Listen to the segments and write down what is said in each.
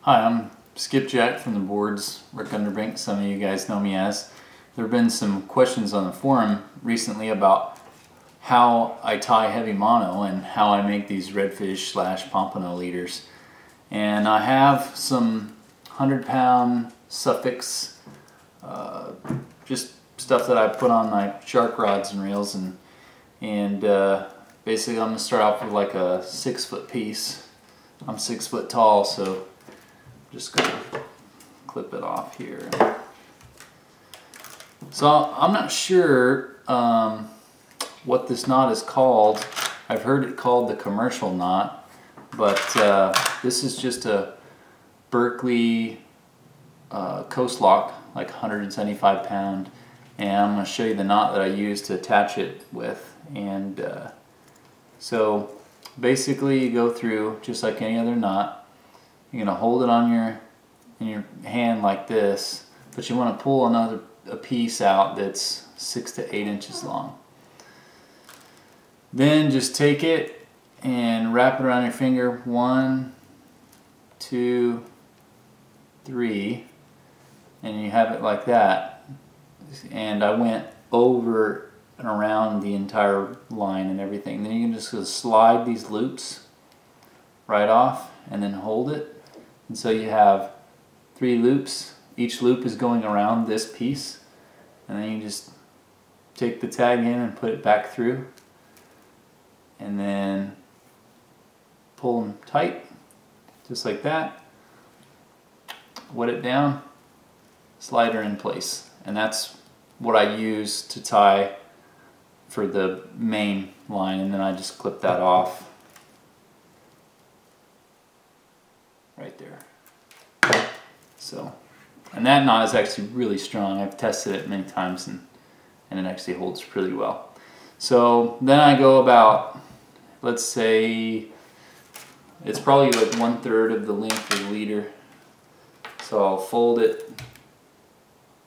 Hi, I'm Skipjack from the boards, Rick Underbrink, some of you guys know me as. There have been some questions on the forum recently about how I tie heavy mono and how I make these redfish / pompano leaders. And I have some 100-pound suffix, just stuff that I put on my shark rods and reels, and basically I'm going to start off with like a 6-foot piece. I'm 6 foot tall, so just gonna clip it off here. So I'm not sure what this knot is called. I've heard it called the commercial knot, but this is just a Berkeley coast lock, like 175 pound, and I'm going to show you the knot that I use to attach it with. And so basically you go through just like any other knot. You're going to hold it on in your hand like this, but you want to pull a piece out that's 6 to 8 inches long. Then just take it and wrap it around your finger. 1, 2, 3, and you have it like that. And I went over and around the entire line and everything. Then you can just slide these loops right off and then hold it. And so you have 3 loops. Each loop is going around this piece, and then you just take the tag in and put it back through, and then pull them tight just like that, wet it down, slide her in place. And that's what I use to tie for the main line, and then I just clip that off right there. So, and that knot is actually really strong. I've tested it many times, and it actually holds pretty well. So then I go about, let's say, it's probably like 1/3 of the length of the leader. So I'll fold it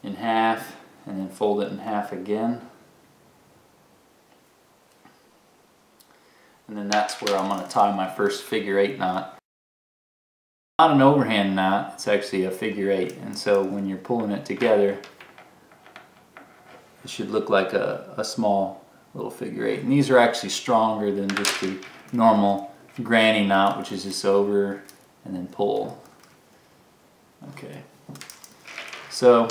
in half, and then fold it in half again. And then that's where I'm going to tie my first figure 8 knot. Not an overhand knot, it's actually a figure 8, and so when you're pulling it together it should look like a small little figure 8. And these are actually stronger than just the normal granny knot, which is just over and then pull. Okay, so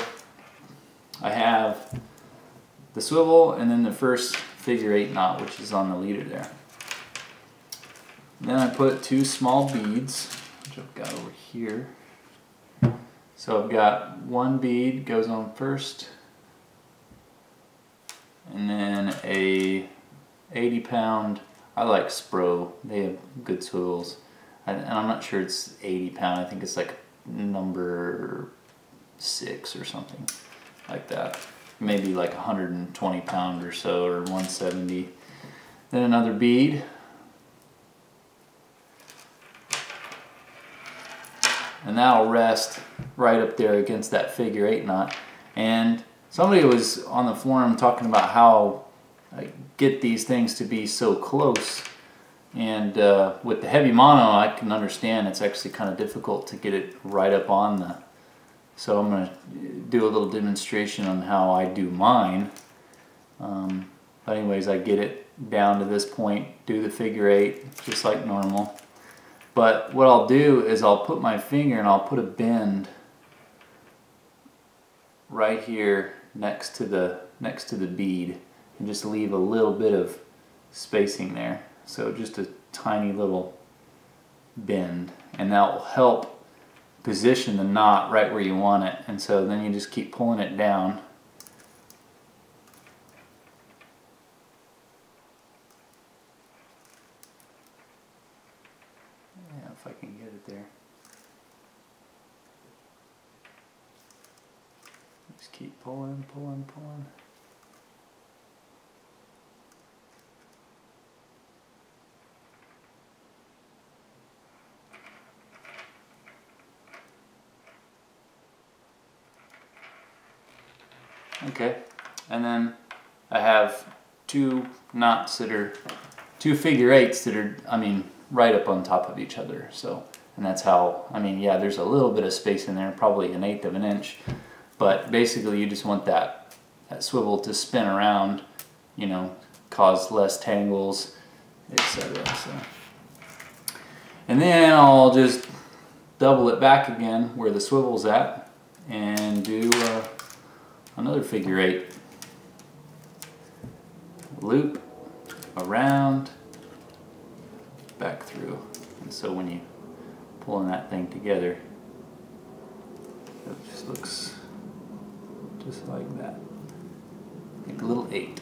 I have the swivel and then the first figure 8 knot, which is on the leader there. Then I put 2 small beads, which I've got over here. So I've got 1 bead goes on first, and then a 80-pound, I like Spro, they have good swivels, and I'm not sure it's 80-pound, I think it's like number 6 or something like that, maybe like 120-pound or so, or 170. Then another bead, and that'll rest right up there against that figure 8 knot. And somebody was on the forum talking about how I get these things to be so close, and with the heavy mono I can understand it's actually kind of difficult to get it right up on the, so I'm going to do a little demonstration on how I do mine. But anyways, I get it down to this point, do the figure 8 just like normal. But what I'll do is I'll put my finger and I'll put a bend right here next to the bead, and just leave a little bit of spacing there. So just a tiny little bend, and that will help position the knot right where you want it. And so then you just keep pulling it down. Yeah, if I can get it there. Just keep pulling, pulling, pulling. Okay, and then I have 2 knots that are 2 figure 8s that are, right up on top of each other. So And that's how, I mean, yeah, there's a little bit of space in there, probably 1/8 of an inch, but basically you just want that swivel to spin around, you know, cause less tangles, etc. So. And then I'll just double it back again where the swivel's at and do another figure 8. Loop around, back through. And so when you pulling that thing together, it just looks just like that, like a little 8.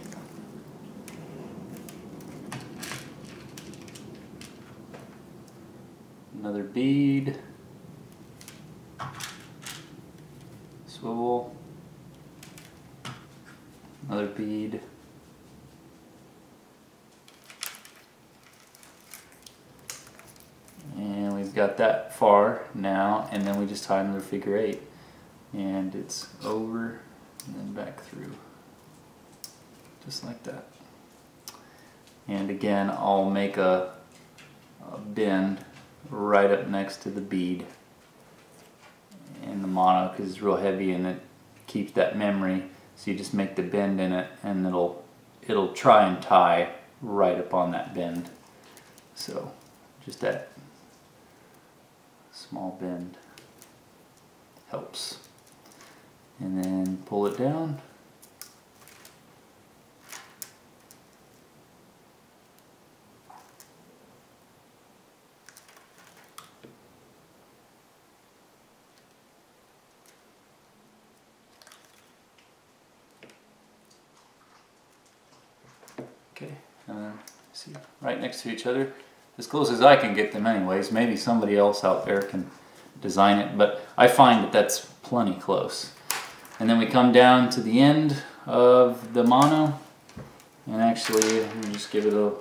Another bead, swivel, another bead, and we've got that far now, and then we just tie another figure 8, and it's over and then back through, just like that. And again, I'll make a bend right up next to the bead in the mono because it's real heavy and it keeps that memory. So you just make the bend in it, and it'll try and tie right up on that bend. So just that small bend helps. And then pull it down. Okay, see, right next to each other, as close as I can get them anyways. Maybe somebody else out there can design it, but I find that that's plenty close. And then we come down to the end of the mono, and actually let me just give it a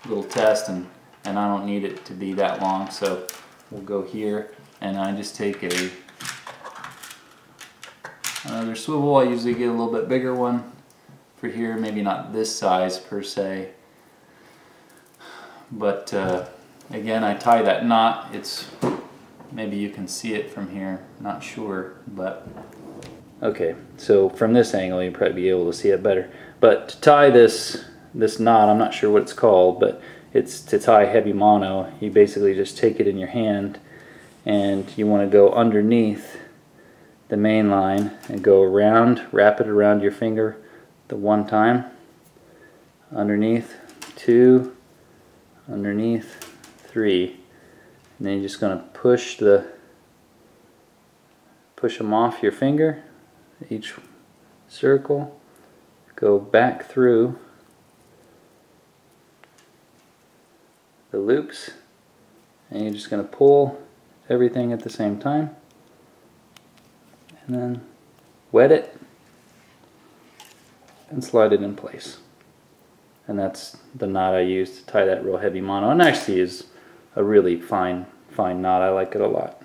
little test, and I don't need it to be that long, so we'll go here, and I just take another swivel. I usually get a little bit bigger one for here, maybe not this size per se, but again, I tie that knot. It's, maybe you can see it from here, not sure, but okay, so from this angle you'll probably be able to see it better. But to tie this knot, I'm not sure what it's called, but it's to tie heavy mono. You basically just take it in your hand, and you want to go underneath the main line and go around, wrap it around your finger the one time, underneath, 2, underneath, 3, and then you're just going to push them off your finger, each circle, go back through the loops, and you're just going to pull everything at the same time, and then wet it and slide it in place. And that's the knot I use to tie that real heavy mono, and actually is a really fine knot. I like it a lot.